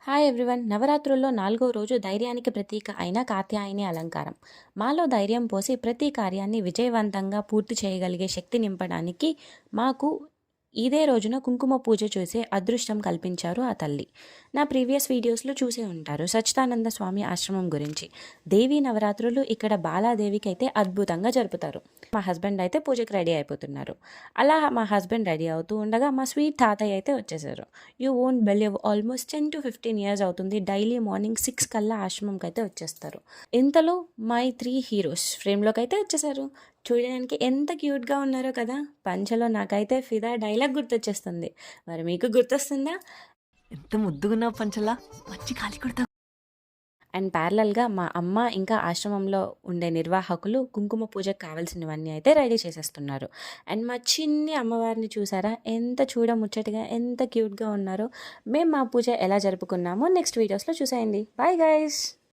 Hi everyone. నవరాత్రుల్లో 4వ రోజు ధైర్యానికి ప్రతీక అయిన కాత్యాయని అలంకారం. మాలో ధైర్యం పోసి ప్రతి కార్యాన్ని విజయవంతంగా పూర్తి చేయగలిగే శక్తి నింపడానికి మాకు ఇదే రోజున కుంకుమ పూజ చేసే అదృష్టం కల్పించారు ఆ తల్లి. నా ప్రీవియస్ వీడియోస్లో చూసే ఉంటారు సచ్చిదానంద స్వామి ఆశ్రమం గురించి. దేవీ నవరాత్రులు ఇక్కడ బాలాదేవికి అయితే అద్భుతంగా జరుపుతారు. మా హస్బెండ్ అయితే పూజకి రెడీ అయిపోతున్నారు. అలా మా హస్బెండ్ రెడీ అవుతూ ఉండగా మా స్వీట్ తాతయ్య అయితే వచ్చేసారు. You won't believe, almost 10 to 15 years అవుతుంది. డైలీ మార్నింగ్ 6 కల్లా ఆశ్రమంకి అయితే వచ్చేస్తారు. ఇంతలో మై 3 హీరోస్ ఫ్రేమ్లోకి అయితే వచ్చేసారు. చూడడానికి ఎంత క్యూట్గా ఉన్నారో కదా. పంచలో నాకైతే ఫిదా డైలాగ్ గుర్తొచ్చేస్తుంది. మరి మీకు గుర్తొస్తుందా? ఎంత ముద్దుగున్నావు పంచలా, మంచి కాలి కొడతా. అండ్ ప్యారలల్గా మా అమ్మ ఇంకా ఆశ్రమంలో ఉండే నిర్వాహకులు కుంకుమ పూజకు కావాల్సినవన్నీ అయితే రెడీ చేసేస్తున్నారు. అండ్ మా చిన్ని అమ్మవారిని చూసారా, ఎంత చూడముచ్చటగా ఎంత క్యూట్గా ఉన్నారో. మేము మా పూజ ఎలా జరుపుకున్నామో నెక్స్ట్ వీడియోస్లో చూసేయండి. Bye guys.